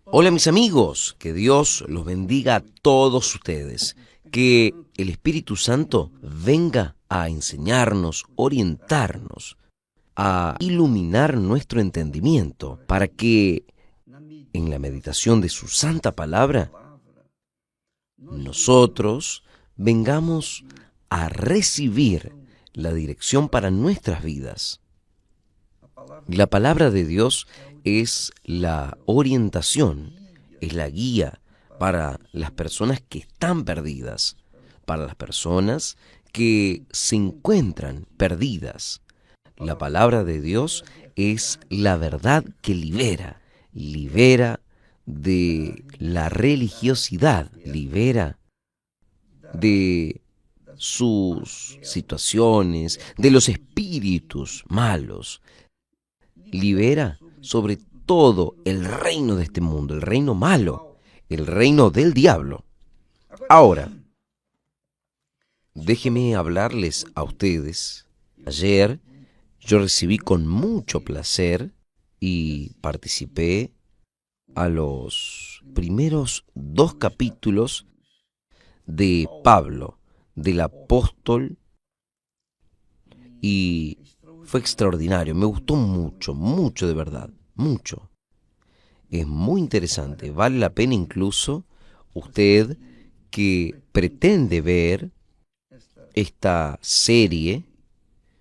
Hola mis amigos, que Dios los bendiga a todos ustedes, que el Espíritu Santo venga a enseñarnos, orientarnos, a iluminar nuestro entendimiento, para que en la meditación de su santa palabra nosotros vengamos a recibir la dirección para nuestras vidas. La palabra de Dios es la orientación, es la guía para las personas que están perdidas, para las personas que se encuentran perdidas. La palabra de Dios es la verdad que libera, libera de la religiosidad, libera de sus situaciones, de los espíritus malos, libera sobre todo el reino de este mundo, el reino malo, el reino del diablo. Ahora, déjeme hablarles a ustedes. Ayer yo recibí con mucho placer y participé a los primeros 2 capítulos de Pablo, del apóstol, y fue extraordinario. Me gustó mucho, mucho de verdad, mucho. Es muy interesante, vale la pena incluso usted que pretende ver esta serie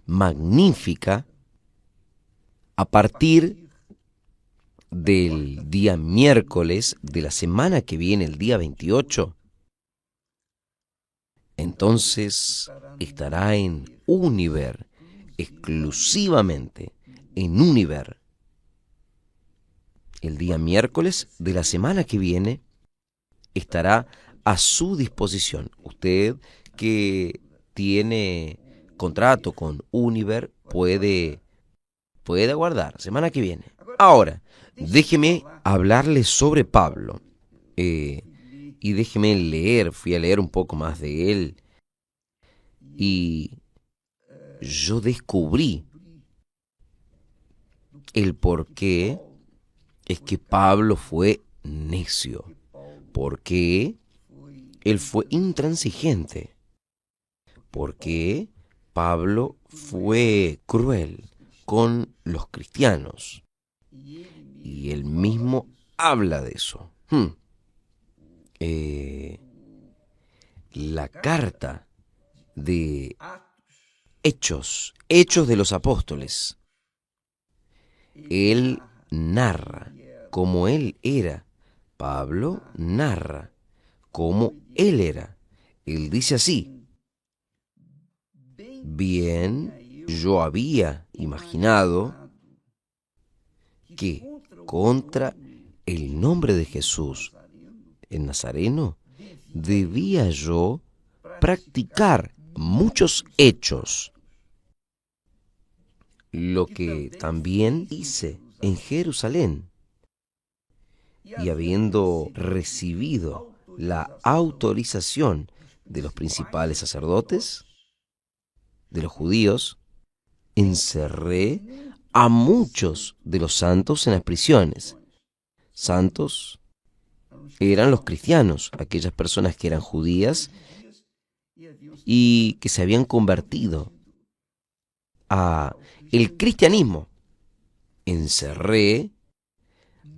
magnífica a partir del día miércoles de la semana que viene, el día 28, entonces estará en Univer, exclusivamente en Univer. El día miércoles de la semana que viene estará a su disposición. Usted que tiene contrato con Univer puede aguardar, semana que viene. Ahora, déjeme hablarle sobre Pablo. eh, y déjeme leer, fui a leer un poco más de él y yo descubrí el por qué es que Pablo fue necio. ¿Por qué él fue intransigente? ¿Por qué Pablo fue cruel con los cristianos? Y él mismo habla de eso. Eh, la carta de Hechos de los Apóstoles, él narra cómo él era. Pablo narra cómo él era. Él dice así: bien, yo había imaginado que contra el nombre de Jesús, el Nazareno, debía yo practicar muchos hechos, lo que también hice en Jerusalén. Y habiendo recibido la autorización de los principales sacerdotes, de los judíos, encerré a muchos de los santos en las prisiones. Santos eran los cristianos, aquellas personas que eran judías y que se habían convertido a el cristianismo. Encerré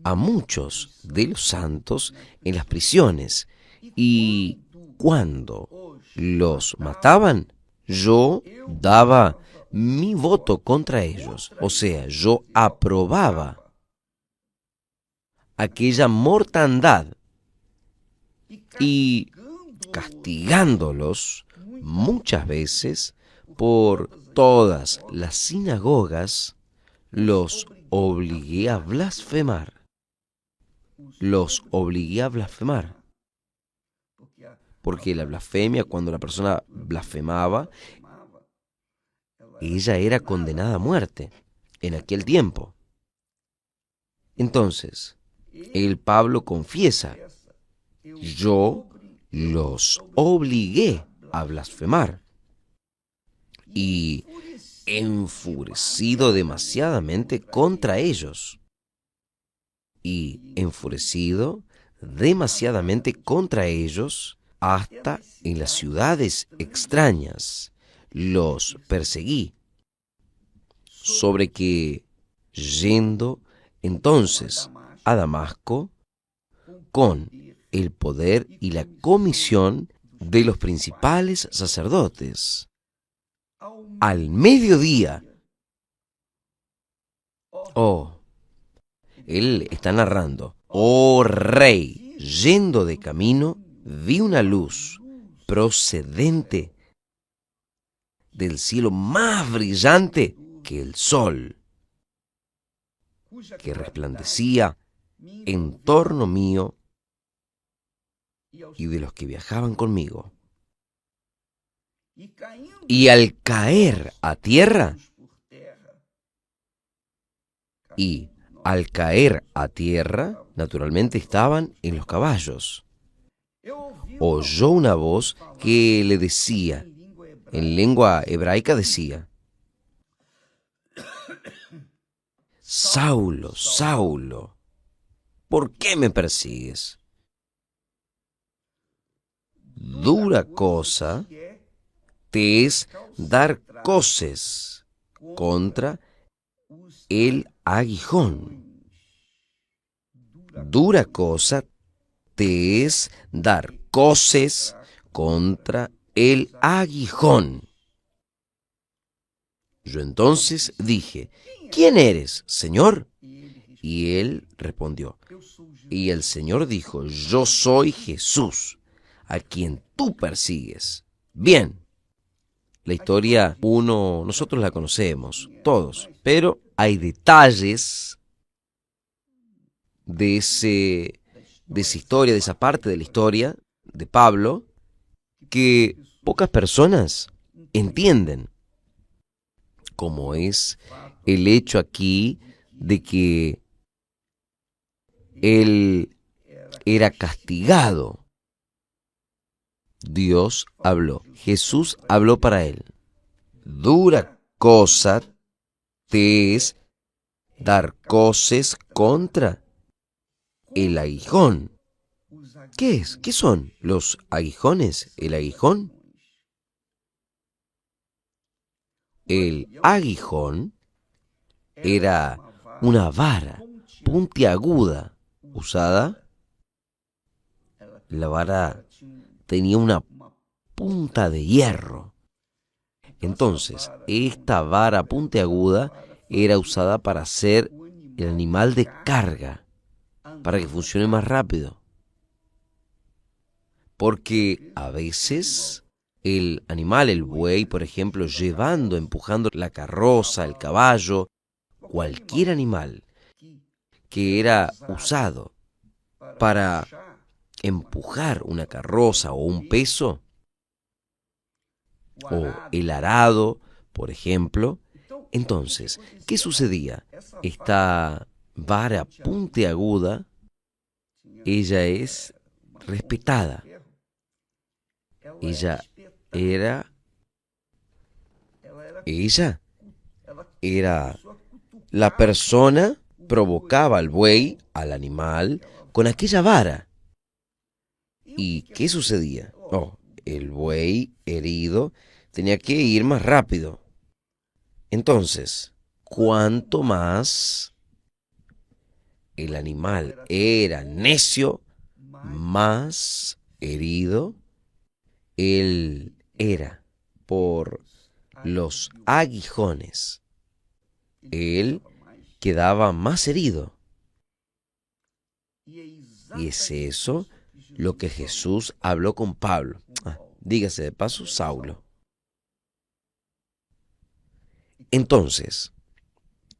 a muchos de los santos en las prisiones y cuando los mataban, yo daba mi voto contra ellos, o sea, yo aprobaba aquella mortandad y castigándolos muchas veces por todas las sinagogas, los obligué a blasfemar. Los obligué a blasfemar. Porque la blasfemia, cuando la persona blasfemaba, ella era condenada a muerte en aquel tiempo. Entonces, el Pablo confiesa: yo los obligué a blasfemar. Y enfurecido demasiadamente contra ellos, y enfurecido demasiadamente contra ellos, hasta en las ciudades extrañas los perseguí, sobre que, yendo entonces a Damasco, con el poder y la comisión de los principales sacerdotes, al mediodía, oh, él está narrando, oh rey, yendo de camino, vi una luz procedente del cielo más brillante que el sol, que resplandecía en torno mío y de los que viajaban conmigo. Y al caer a tierra, naturalmente estaban en los caballos, oyó una voz que le decía, en lengua hebraica decía, Saulo, Saulo, ¿por qué me persigues? Dura cosa te es dar coces contra el aguijón. Dura cosa te es dar coces contra el aguijón. Yo entonces dije, ¿quién eres, Señor? Y él respondió, y el Señor dijo, yo soy Jesús, a quien tú persigues. Bien, la historia nosotros la conocemos, todos, pero hay detalles de esa historia, de esa parte de la historia de Pablo, que pocas personas entienden, como es el hecho aquí de que él era castigado. Dios habló, Jesús habló para él. Dura cosa te es dar coces contra el aguijón. ¿Qué es? ¿Qué son los aguijones? ¿El aguijón? El aguijón era una vara puntiaguda usada. La vara tenía una punta de hierro. Entonces, esta vara puntiaguda era usada para hacer el animal de carga, para que funcione más rápido. Porque a veces el animal, el buey, por ejemplo, empujando la carroza, el caballo, cualquier animal que era usado para empujar una carroza o un peso, o el arado, por ejemplo. Entonces, ¿qué sucedía? Esta vara puntiaguda, ella es respetada. Ella era la persona, provocaba al buey, al animal, con aquella vara. ¿Y qué sucedía? Oh, el buey herido tenía que ir más rápido. Entonces, cuanto más el animal era necio, más herido él era por los aguijones. Él quedaba más herido. Y es eso lo que Jesús habló con Pablo. Dígase de paso, Saulo. Entonces,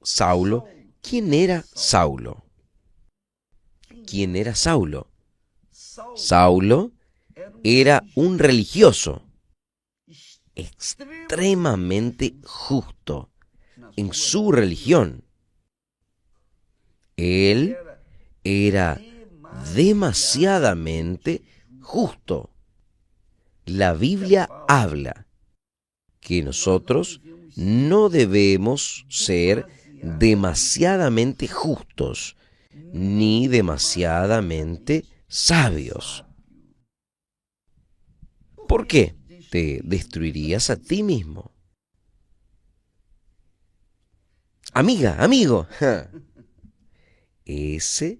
Saulo, ¿quién era Saulo? ¿Quién era Saulo? Saulo era un religioso extremadamente justo en su religión. Él era demasiadamente justo. La Biblia habla que nosotros no debemos ser demasiadamente justos ni demasiadamente sabios. ¿Por qué? Te destruirías a ti mismo. Amiga, amigo, ese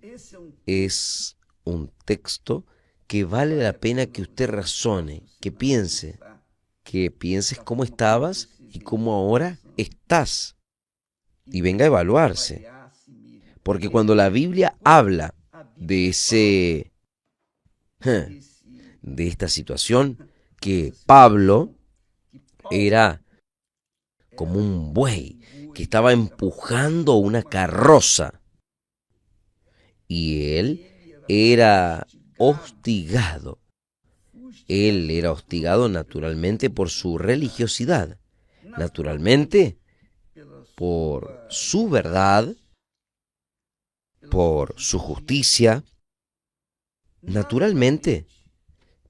es un texto que vale la pena que usted razone, que pienses cómo estabas y cómo ahora estás, y venga a evaluarse. Porque cuando la Biblia habla de de esta situación, que Pablo era como un buey que estaba empujando una carroza y era hostigado. Él era hostigado naturalmente por su religiosidad, naturalmente por su verdad, por su justicia, naturalmente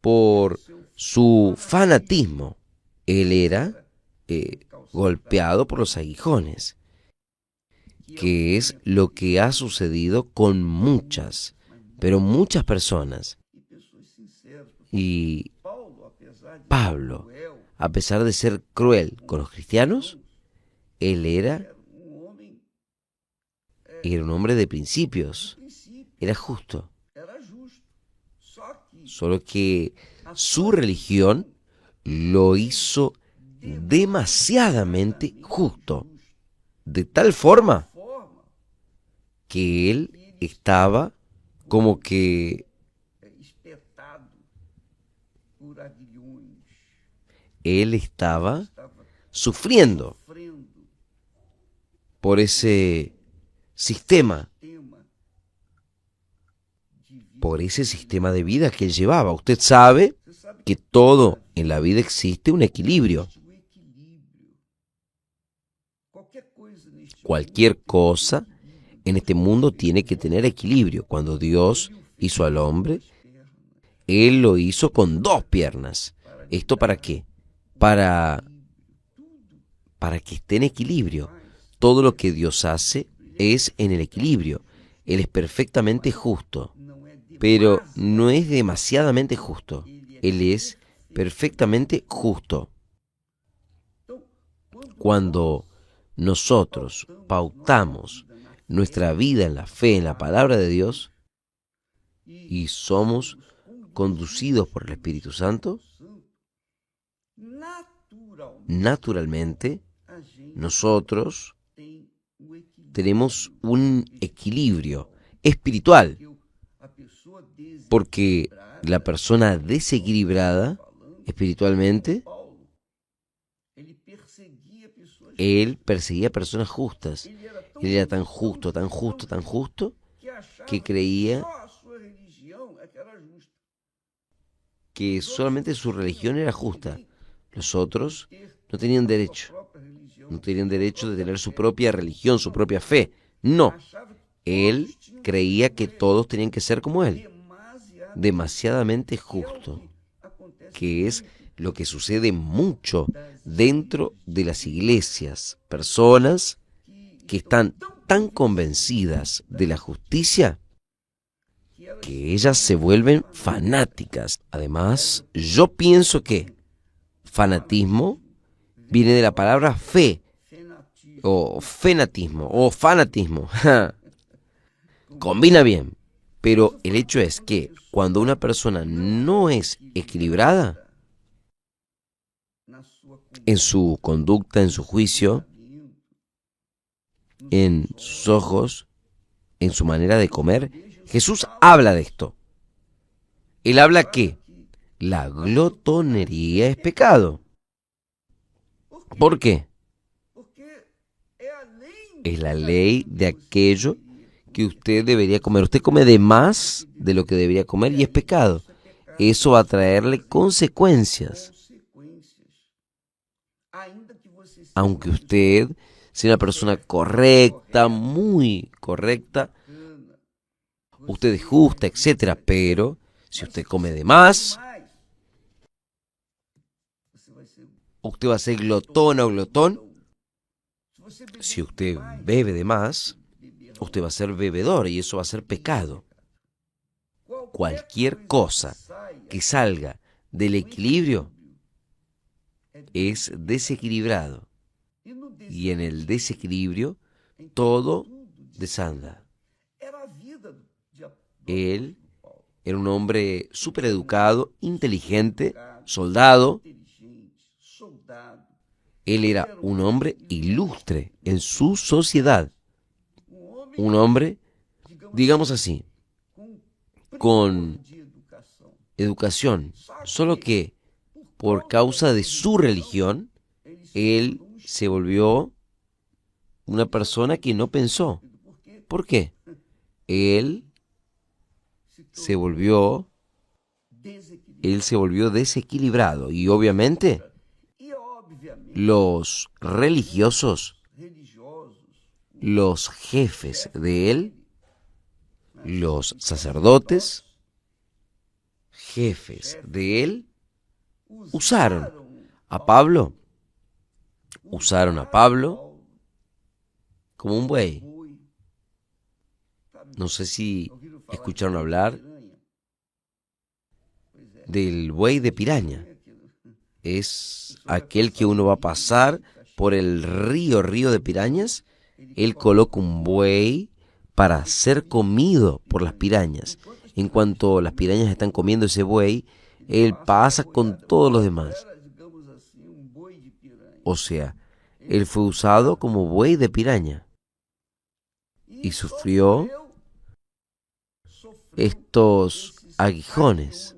por su fanatismo. Él era golpeado por los aguijones, que es lo que ha sucedido con muchas, pero muchas personas. Y Pablo, a pesar de ser cruel con los cristianos, él era un hombre de principios, era justo. Solo que su religión lo hizo demasiadamente justo, de tal forma que él estaba como que él estaba sufriendo por ese sistema, por ese sistema de vida que él llevaba. Usted sabe que todo en la vida existe un equilibrio. Cualquier cosa en este mundo tiene que tener equilibrio. Cuando Dios hizo al hombre, Él lo hizo con dos piernas. ¿Esto para qué? Para, para que esté en equilibrio. Todo lo que Dios hace es en el equilibrio. Él es perfectamente justo, pero no es demasiadamente justo. Él es perfectamente justo. Cuando nosotros pautamos nuestra vida en la fe, en la palabra de Dios, y somos conducidos por el Espíritu Santo, naturalmente nosotros tenemos un equilibrio espiritual, porque la persona desequilibrada espiritualmente, él perseguía personas justas. Él era tan justo, tan justo, tan justo, que creía que solamente su religión era justa. Los otros no tenían derecho. No tenían derecho de tener su propia religión, su propia fe. No. Él creía que todos tenían que ser como él. Demasiadamente justo. Que es lo que sucede mucho dentro de las iglesias. Personas que están tan convencidas de la justicia que ellas se vuelven fanáticas. Además, yo pienso que fanatismo viene de la palabra fe, o fenatismo, o fanatismo. Combina bien, pero el hecho es que cuando una persona no es equilibrada en su conducta, en su juicio, en sus ojos, en su manera de comer, Jesús habla de esto. Él habla que la glotonería es pecado. ¿Por qué? Es la ley de aquello que usted debería comer. Usted come de más de lo que debería comer y es pecado. Eso va a traerle consecuencias. Aunque usted sea una persona correcta, muy correcta, usted es justa, etcétera, pero si usted come de más, usted va a ser glotona o glotón. Si usted bebe de más, usted va a ser bebedor y eso va a ser pecado. Cualquier cosa que salga del equilibrio es desequilibrado. Y en el desequilibrio todo desanda. Él era un hombre súper educado, inteligente, soldado. Él era un hombre ilustre en su sociedad. Un hombre, digamos así, con educación. Solo que por causa de su religión, él se volvió una persona que no pensó. ¿Por qué? Él se volvió, él se volvió desequilibrado y obviamente los religiosos, los jefes de él, los sacerdotes, jefes de él, usaron a Pablo como un buey. No sé si escucharon hablar del buey de piraña. Es aquel que uno va a pasar por el río de pirañas. Él coloca un buey para ser comido por las pirañas. En cuanto las pirañas están comiendo ese buey, él pasa con todos los demás. O sea, él fue usado como buey de piraña y sufrió estos aguijones,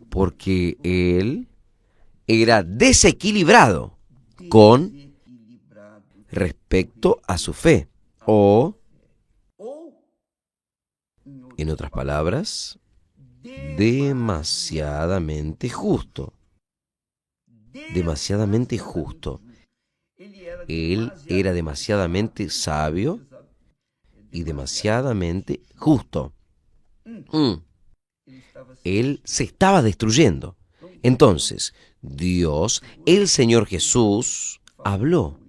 porque él era desequilibrado con respecto a su fe, o, en otras palabras, demasiadamente justo. Demasiadamente justo. Él era demasiadamente sabio y demasiadamente justo. Él se estaba destruyendo. Entonces, Dios, el Señor Jesús, habló.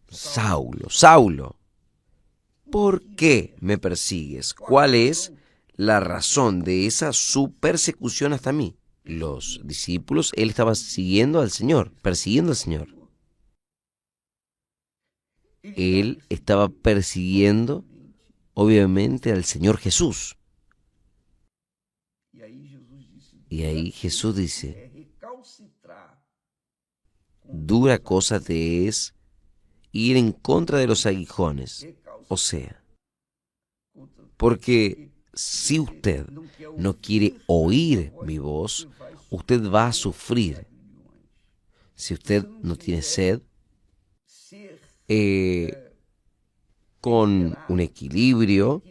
Saulo, Saulo, ¿por qué me persigues? ¿Cuál es la razón de esa su persecución hasta mí? Los discípulos, él estaba siguiendo al Señor, persiguiendo al Señor. Él estaba persiguiendo, obviamente, al Señor Jesús. Y ahí Jesús dice, dura cosa te es ir en contra de los aguijones. O sea, porque si usted no quiere oír mi voz, usted va a sufrir. Si usted no tiene sed, con un equilibrio,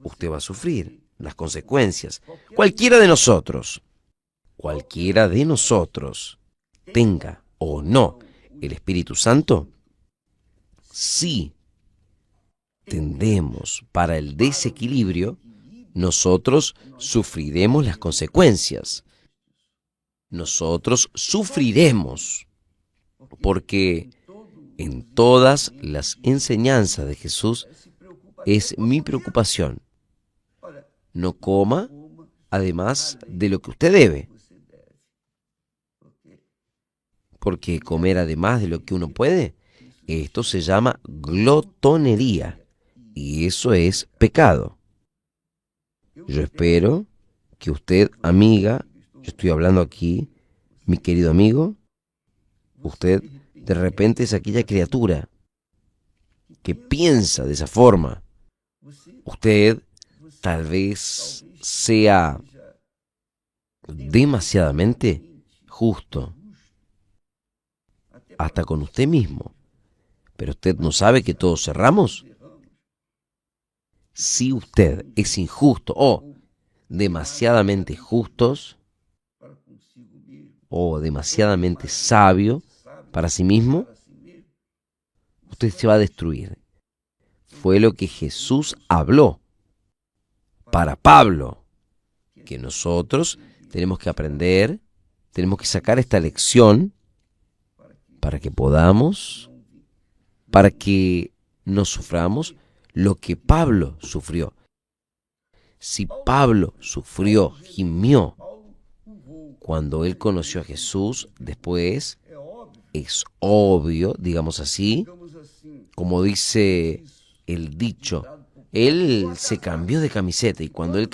usted va a sufrir las consecuencias. Cualquiera de nosotros, tenga o no el Espíritu Santo, si tendemos para el desequilibrio, nosotros sufriremos las consecuencias. Nosotros sufriremos, porque en todas las enseñanzas de Jesús es mi preocupación. No coma además de lo que usted debe, porque comer además de lo que uno puede, esto se llama glotonería y eso es pecado. Yo espero que usted, amiga, yo estoy hablando aquí, mi querido amigo, usted de repente es aquella criatura que piensa de esa forma. Usted tal vez sea demasiadamente justo, hasta con usted mismo. Pero usted no sabe que todos erramos. Si usted es injusto o demasiadamente justos o demasiadamente sabio para sí mismo, usted se va a destruir. fue lo que Jesús habló para Pablo, que nosotros tenemos que aprender, tenemos que sacar esta lección para que podamos, para que no suframos lo que Pablo sufrió. Si Pablo sufrió, gimió, cuando él conoció a Jesús, después es obvio, digamos así, como dice el dicho, él se cambió de camiseta y cuando él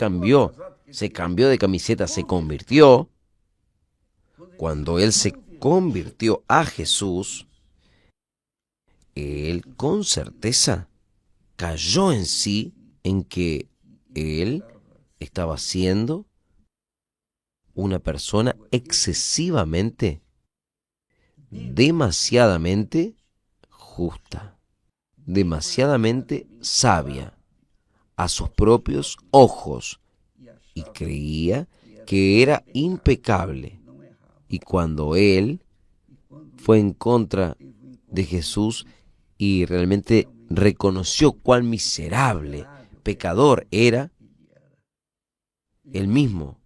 se cambió de camiseta, se convirtió, cuando él se convirtió a Jesús, él con certeza cayó en sí en que él estaba siendo una persona excesivamente, demasiadamente justa, demasiadamente sabia a sus propios ojos y creía que era impecable. Y cuando él fue en contra de Jesús y realmente reconoció cuán miserable, pecador era, él mismo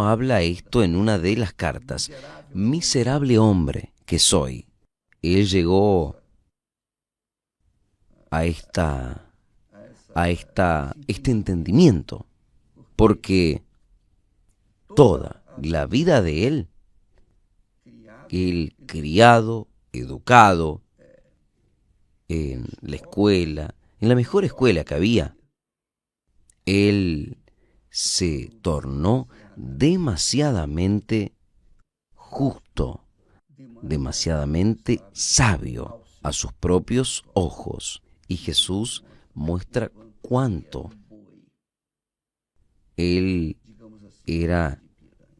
habla esto en una de las cartas. Miserable hombre que soy. Él llegó a este entendimiento, porque toda la vida de él criado, educado en la escuela, en la mejor escuela que había, él se tornó demasiadamente justo, demasiadamente sabio a sus propios ojos. Y Jesús muestra cuánto él era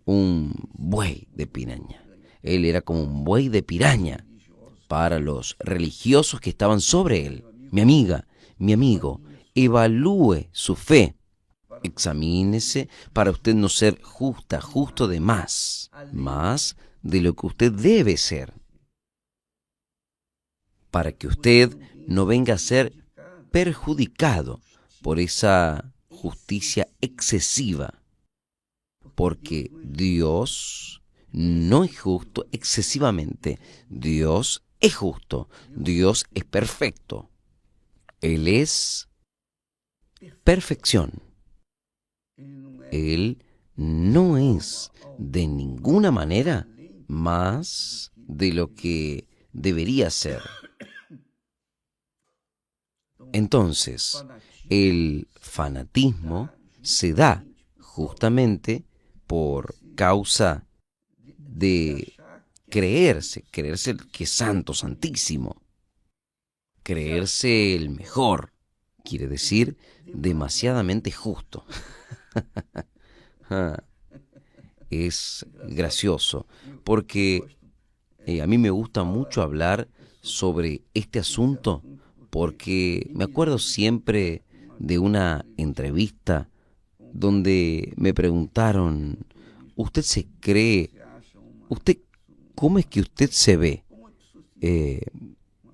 un buey de piraña. Él era como un buey de piraña para los religiosos que estaban sobre él. Mi amiga, mi amigo, evalúe su fe. Examínese para usted no ser justo de más de lo que usted debe ser, para que usted no venga a ser perjudicado por esa justicia excesiva, porque Dios no es justo excesivamente. Dios es justo, Dios es perfecto, Él es perfección. Él no es de ninguna manera más de lo que debería ser. Entonces, el fanatismo se da justamente por causa de creerse el que es santo, santísimo, creerse el mejor, quiere decir demasiadamente justo. Es gracioso, porque a mí me gusta mucho hablar sobre este asunto, porque me acuerdo siempre de una entrevista donde me preguntaron, ¿usted se cree? ¿Usted cómo es que usted se ve?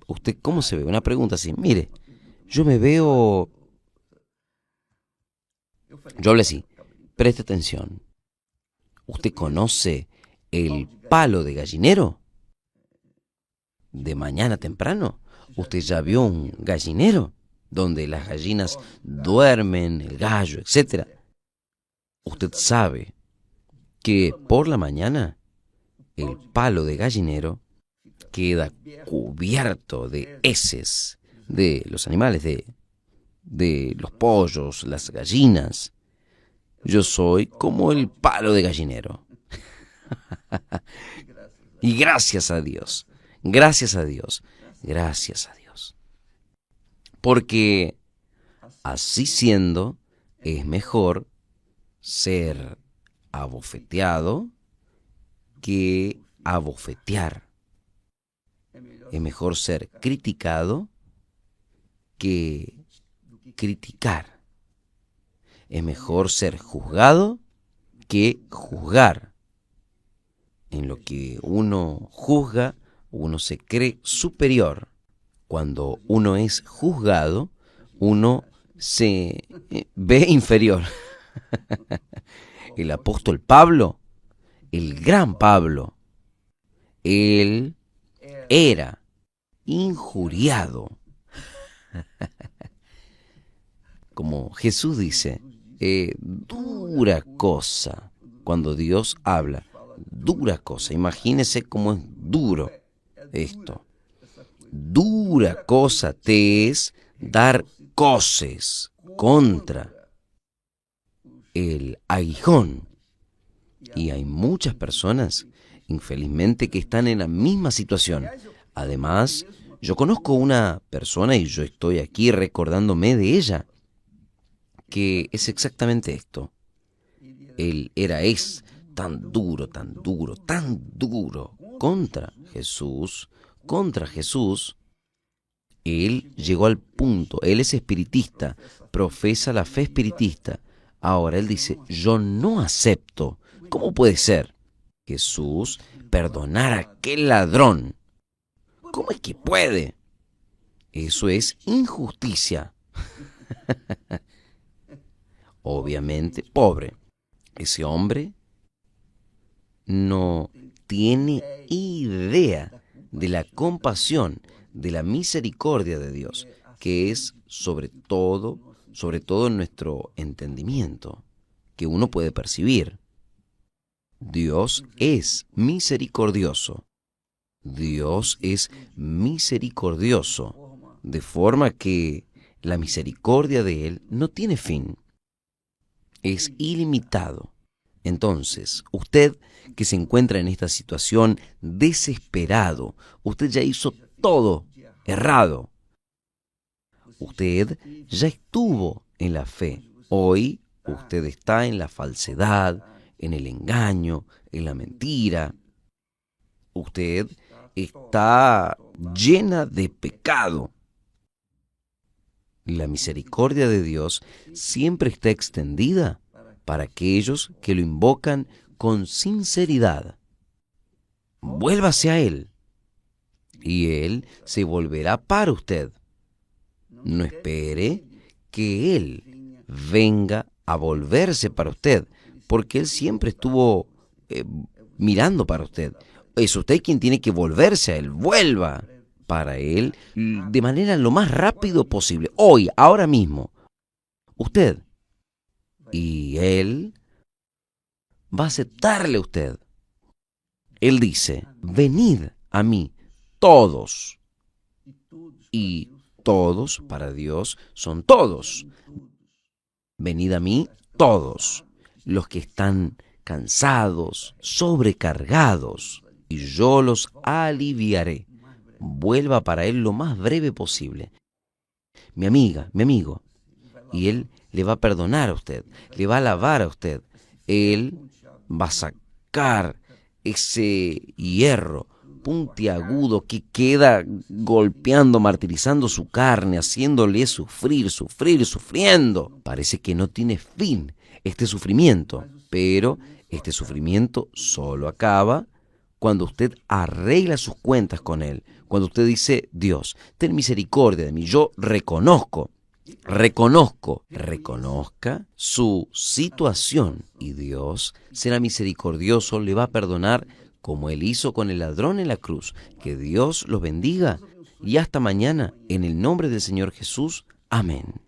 ¿Usted cómo se ve? Una pregunta así, mire, yo me veo... Yo hablé así, preste atención. ¿Usted conoce el palo de gallinero? De mañana temprano, ¿usted ya vio un gallinero? Donde las gallinas duermen, el gallo, etc. Usted sabe que por la mañana el palo de gallinero queda cubierto de heces de los animales, de los pollos, las gallinas. Yo soy como el palo de gallinero. Y gracias a Dios, gracias a Dios, gracias a Dios. Porque así siendo, es mejor ser abofeteado que abofetear. Es mejor ser criticado que criticar. Es mejor ser juzgado que juzgar. En lo que uno juzga, uno se cree superior. Cuando uno es juzgado, uno se ve inferior. El apóstol Pablo, el gran Pablo, él era injuriado. Como Jesús dice, dura cosa cuando Dios habla, dura cosa. Imagínese cómo es duro esto. Dura cosa te es dar coces contra el aguijón. Y hay muchas personas, infelizmente, que están en la misma situación. Además, yo conozco una persona, y yo estoy aquí recordándome de ella, que es exactamente esto. Él es tan duro, tan duro, tan duro contra Jesús. Él llegó al punto, él es espiritista, profesa la fe espiritista. Ahora él dice, yo no acepto. ¿Cómo puede ser? Jesús perdonar a aquel ladrón. ¿Cómo es que puede? Eso es injusticia. Obviamente, pobre. Ese hombre no tiene idea de la compasión, de la misericordia de Dios, que es sobre todo en nuestro entendimiento, que uno puede percibir. Dios es misericordioso. Dios es misericordioso, de forma que la misericordia de Él no tiene fin. Es ilimitado. Entonces, usted que se encuentra en esta situación desesperado, usted ya hizo todo errado. Usted ya estuvo en la fe. Hoy usted está en la falsedad, en el engaño, en la mentira. Usted está llena de pecado. La misericordia de Dios siempre está extendida para aquellos que lo invocan con sinceridad. Vuélvase a Él y Él se volverá para usted. No espere que Él venga a volverse para usted, porque Él siempre estuvo mirando para usted. Es usted quien tiene que volverse a Él. Vuelva para Él de manera lo más rápido posible. Hoy, ahora mismo. Usted. Y Él va a aceptarle a usted. Él dice, venid a mí todos. Y todos para Dios son todos. Venid a mí todos los que están cansados, sobrecargados, y yo los aliviaré. Vuelva para Él lo más breve posible. Mi amiga, mi amigo, y Él le va a perdonar a usted, le va a lavar a usted. Él va a sacar ese hierro puntiagudo que queda golpeando, martirizando su carne, haciéndole sufriendo. Parece que no tiene fin este sufrimiento, pero este sufrimiento solo acaba cuando usted arregla sus cuentas con Él, cuando usted dice, Dios, ten misericordia de mí, yo reconozca su situación y Dios será misericordioso, le va a perdonar como Él hizo con el ladrón en la cruz. Que Dios los bendiga y hasta mañana en el nombre del Señor Jesús. Amén.